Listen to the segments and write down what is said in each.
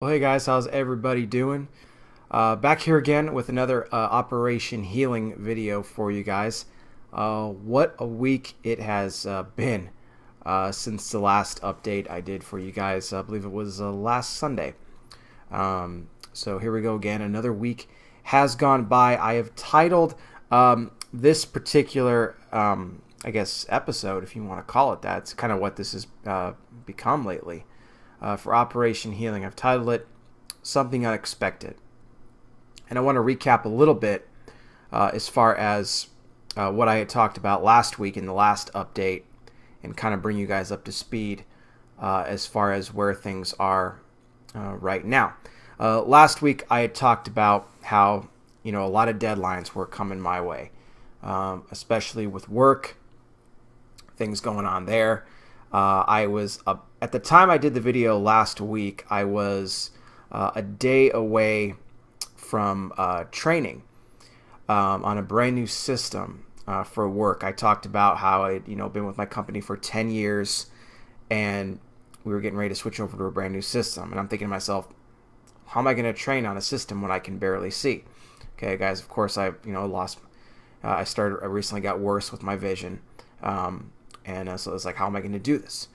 Well, hey guys, how's everybody doing? Back here again with another Operation Healing video for you guys. What a week it has been since the last update I did for you guys. I believe it was last Sunday. So here we go again. Another week has gone by. I have titled this particular, I guess, episode, if you want to call it that. It's kind of what this has become lately. For Operation Healing, I've titled it Something Unexpected. And I want to recap a little bit as far as what I had talked about last week in the last update and kind of bring you guys up to speed as far as where things are right now. Last week I had talked about how a lot of deadlines were coming my way, especially with work, things going on there. I was at the time I did the video last week, I was a day away from training on a brand new system for work. I talked about how I'd been with my company for 10 years and we were getting ready to switch over to a brand new system. And I'm thinking to myself, how am I going to train on a system when I can barely see? Okay, guys, of course I lost. I recently got worse with my vision. So it's like, how am I going to do this?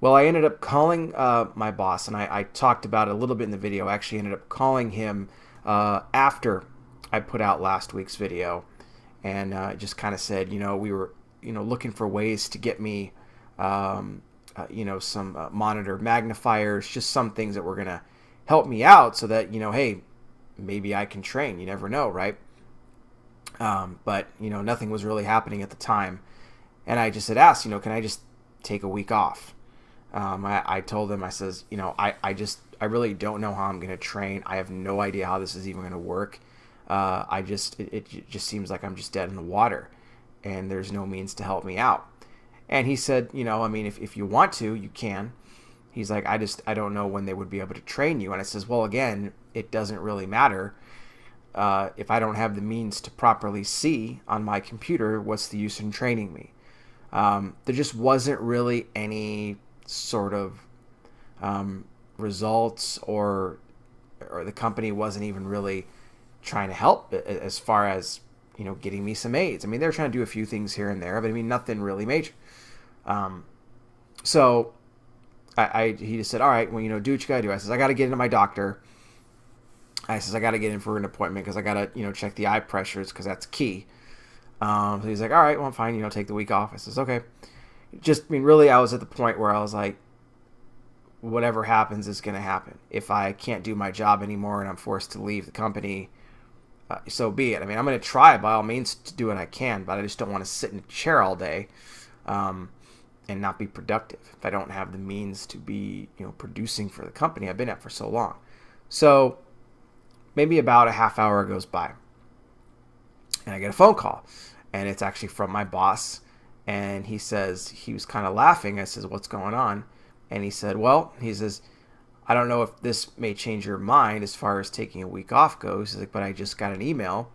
Well, I ended up calling my boss, and I talked about it a little bit in the video. I actually ended up calling him after I put out last week's video, and just kind of said, we were, looking for ways to get me, some monitor magnifiers, just some things that were going to help me out so that, hey, maybe I can train. You never know, right? But, nothing was really happening at the time. And I just had asked, can I just take a week off? I told them, I says, I really don't know how I'm going to train. I have no idea how this is even going to work. It just seems like I'm just dead in the water and there's no means to help me out. And he said, if you want to, you can. He's like, I don't know when they would be able to train you. And I says, well, again, it doesn't really matter. If I don't have the means to properly see on my computer, what's the use in training me? There just wasn't really any sort of results, or the company wasn't even really trying to help as far as getting me some aids. I mean, they were trying to do a few things here and there, but I mean nothing really major. So he just said, all right, well, do what you gotta do. I says, I gotta get into my doctor. I says, I gotta get in for an appointment because I gotta check the eye pressures because that's key. So he's like, all right, well, fine, take the week off. I says, okay. Really, I was at the point where I was like, whatever happens is going to happen. If I can't do my job anymore and I'm forced to leave the company, so be it. I mean, I'm going to try by all means to do what I can, but I just don't want to sit in a chair all day and not be productive if I don't have the means to be, producing for the company I've been at for so long. So maybe about a half hour goes by and I get a phone call, and it's actually from my boss. And he says, he was kind of laughing. I says, what's going on? And he said, he says, I don't know if this may change your mind as far as taking a week off goes. He's like, but I just got an email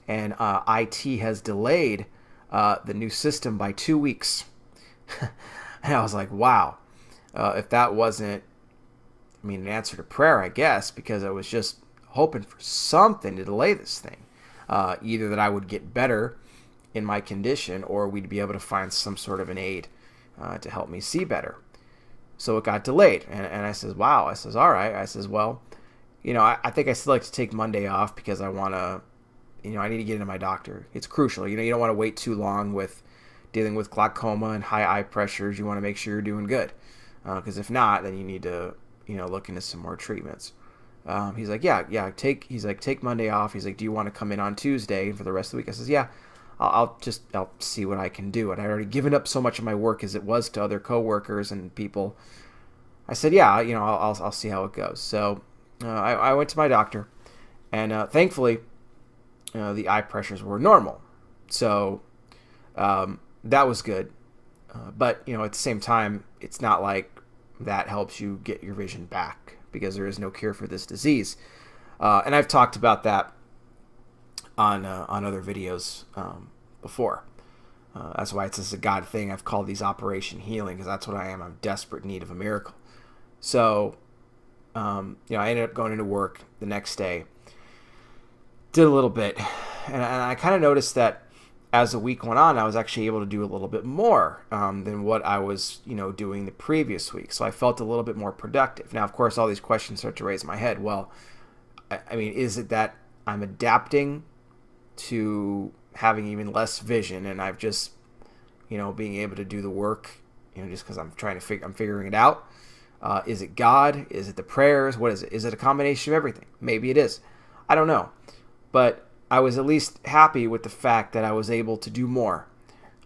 and IT has delayed the new system by 2 weeks. And I was like, wow. If that wasn't, an answer to prayer, I guess, because I was just hoping for something to delay this thing. Either that I would get better in my condition, or we'd be able to find some sort of an aid to help me see better. So it got delayed, and I says, wow. I says, all right. I says, well, I think I still like to take Monday off because I want to, I need to get into my doctor. It's crucial. You don't want to wait too long with dealing with glaucoma and high eye pressures. You want to make sure you're doing good, because if not, then you need to, look into some more treatments. He's like, yeah, take Monday off. He's like, do you want to come in on Tuesday for the rest of the week? I says, yeah. I'll see what I can do. And I already given up so much of my work as it was to other coworkers and people. I said, yeah, I'll see how it goes. So I went to my doctor, and thankfully, the eye pressures were normal. So that was good. But at the same time, it's not like that helps you get your vision back, because there is no cure for this disease. And I've talked about that on other videos before. That's why it's just a God thing. I've called these Operation Healing, because that's what I am. I'm desperate need of a miracle. So I ended up going into work the next day, did a little bit, and I kind of noticed that as the week went on, I was actually able to do a little bit more than what I was, doing the previous week. So I felt a little bit more productive. Now, of course, all these questions start to raise in my head. Well, I mean, is it that I'm adapting to having even less vision, and I've just, being able to do the work, just because I'm figuring it out? Is it God? Is it the prayers? What is it? Is it a combination of everything? Maybe it is. I don't know. But I was at least happy with the fact that I was able to do more.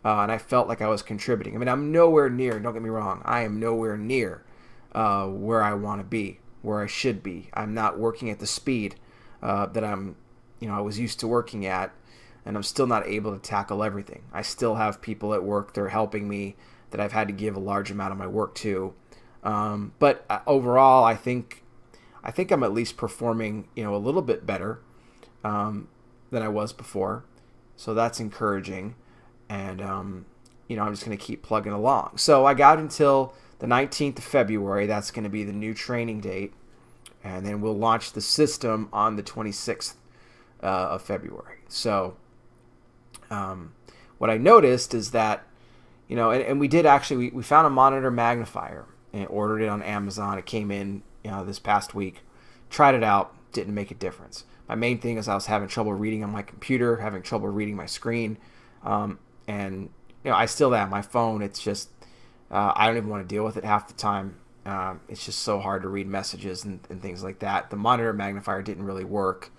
And I felt like I was contributing. I mean, I'm nowhere near, don't get me wrong, I am nowhere near where I want to be, where I should be. I'm not working at the speed that I was used to working at, and I'm still not able to tackle everything. I still have people at work that are helping me that I've had to give a large amount of my work to. But overall, I think I'm at least performing, a little bit better than I was before. So that's encouraging. And, I'm just going to keep plugging along. So I got until the 19th of February. That's going to be the new training date. And then we'll launch the system on the 26th of February. So what I noticed is that, and we did actually, we found a monitor magnifier and ordered it on Amazon. It came in, this past week. Tried it out. Didn't make a difference. My main thing is I was having trouble reading on my computer, having trouble reading my screen. And, I still am. My phone, it's just, I don't even want to deal with it half the time. It's just so hard to read messages and things like that. The monitor magnifier didn't really work.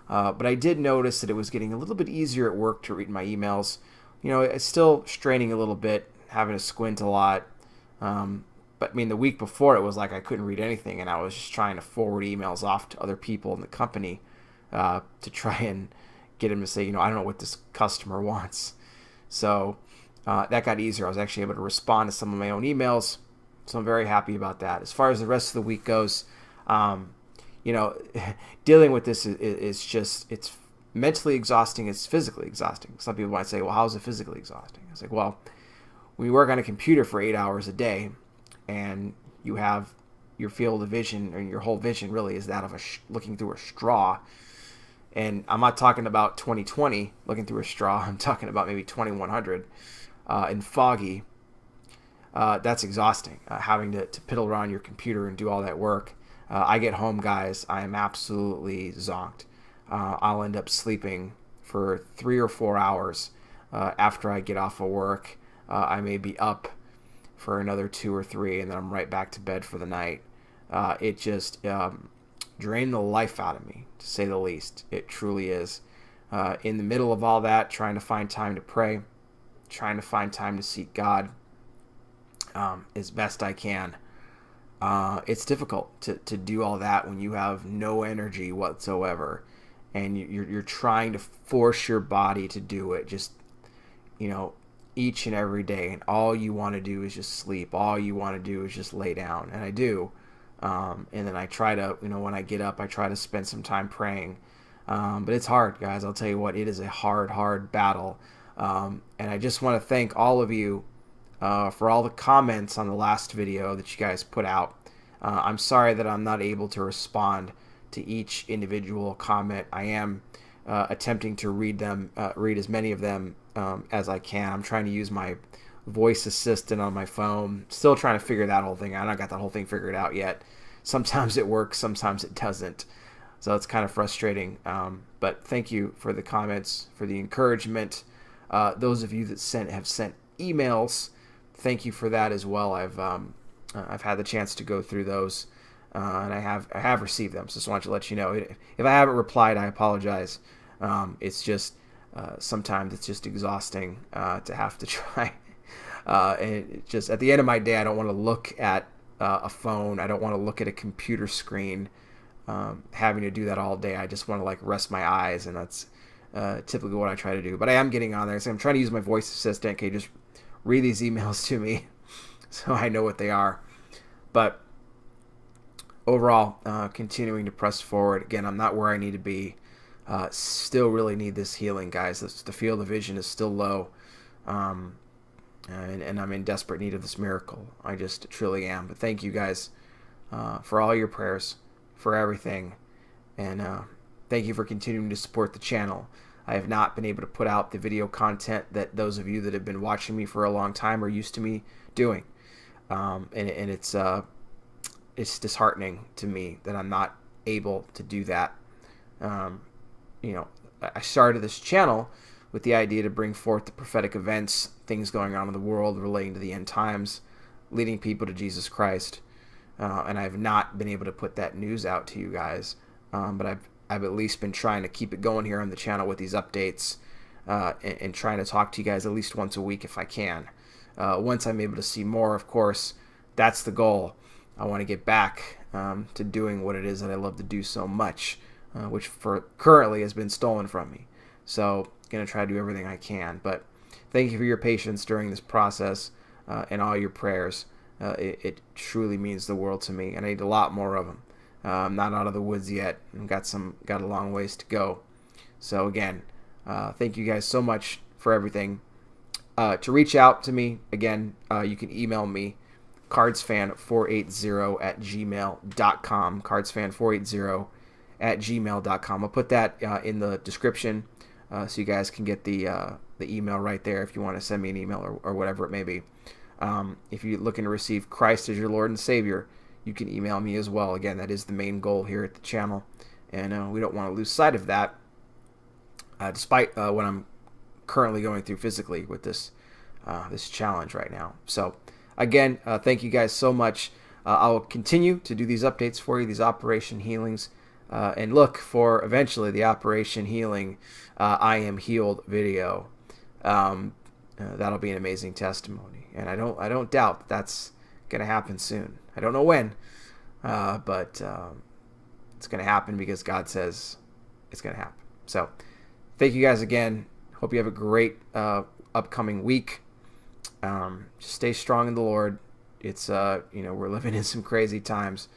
But I did notice that it was getting a little bit easier at work to read my emails. It's still straining a little bit, having to squint a lot. But I mean, the week before it was like I couldn't read anything, and I was just trying to forward emails off to other people in the company to try and get them to say, I don't know what this customer wants. So that got easier. I was actually able to respond to some of my own emails, so I'm very happy about that. As far as the rest of the week goes, dealing with this is just, it's mentally exhausting. It's physically exhausting. Some people might say, well, how is it physically exhausting? It's like, well, when you work on a computer for 8 hours a day and you have your field of vision, or your whole vision really is that of looking through a straw. And I'm not talking about 20/20 looking through a straw. I'm talking about maybe 2100 and foggy. That's exhausting, having to piddle around your computer and do all that work. I get home, guys, I am absolutely zonked. I'll end up sleeping for 3 or 4 hours after I get off of work. I may be up for another 2 or 3, and then I'm right back to bed for the night. It just drained the life out of me, to say the least. It truly is. In the middle of all that, trying to find time to pray, trying to find time to seek God as best I can. It's difficult to do all that when you have no energy whatsoever, and you're trying to force your body to do it, just, each and every day, and all you want to do is just sleep. All you want to do is just lay down, and I do. And then I try to, when I get up, I try to spend some time praying. But it's hard, guys. I'll tell you what, it is a hard battle. And I just want to thank all of you for all the comments on the last video that you guys put out. I'm sorry that I'm not able to respond to each individual comment. I am attempting to read as many of them as I can. I'm trying to use my voice assistant on my phone. Still trying to figure that whole thing out. I don't got that whole thing figured out yet. Sometimes it works, sometimes it doesn't. So it's kind of frustrating. But thank you for the comments, for the encouragement. Those of you that have sent emails, thank you for that as well. I've had the chance to go through those, and I have received them. So just wanted to let you know. If I haven't replied, I apologize. It's just sometimes it's just exhausting to have to try. And it just at the end of my day, I don't want to look at a phone. I don't want to look at a computer screen. Having to do that all day, I just want to rest my eyes, and that's typically what I try to do. But I am getting on there, so I'm trying to use my voice assistant. Okay, just read these emails to me, so I know what they are. But overall, continuing to press forward. Again, I'm not where I need to be. Still really need this healing, guys. The field of vision is still low, and I'm in desperate need of this miracle. I just truly am. But thank you guys for all your prayers, for everything. And thank you for continuing to support the channel. I have not been able to put out the video content that those of you that have been watching me for a long time are used to me doing. And it's disheartening to me that I'm not able to do that. You know, I started this channel with the idea to bring forth the prophetic events, things going on in the world relating to the end times, leading people to Jesus Christ. And I've not been able to put that news out to you guys. But I've at least been trying to keep it going here on the channel with these updates, and trying to talk to you guys at least once a week if I can. Once I'm able to see more, of course, that's the goal. I want to get back to doing what it is that I love to do so much, which for currently has been stolen from me. So going to try to do everything I can. But thank you for your patience during this process, and all your prayers. It truly means the world to me, and I need a lot more of them. I'm not out of the woods yet. I've got a long ways to go. So again, thank you guys so much for everything. To reach out to me, again, you can email me, cardsfan480@gmail.com, cardsfan480@gmail.com. I'll put that in the description, so you guys can get the email right there if you want to send me an email or whatever it may be. If you're looking to receive Christ as your Lord and Savior, you can email me as well. Again, that is the main goal here at the channel, and we don't want to lose sight of that, despite what I'm currently going through physically with this challenge right now. So again, thank you guys so much. I'll continue to do these updates for you, these Operation Healings, and look for eventually the Operation Healing I Am Healed video. That'll be an amazing testimony, and I don't doubt that's going to happen soon. I don't know when, but it's going to happen because God says it's going to happen. So thank you guys again. Hope you have a great upcoming week. Just stay strong in the Lord. It's we're living in some crazy times,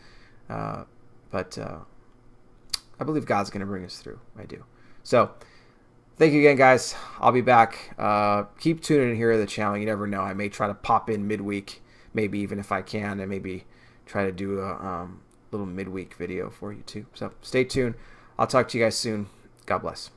but I believe God's going to bring us through. I do. So thank you again, guys. I'll be back. Keep tuning in here to the channel. You never know. I may try to pop in midweek, maybe even if I can, and maybe try to do a little midweek video for you too. So stay tuned. I'll talk to you guys soon. God bless.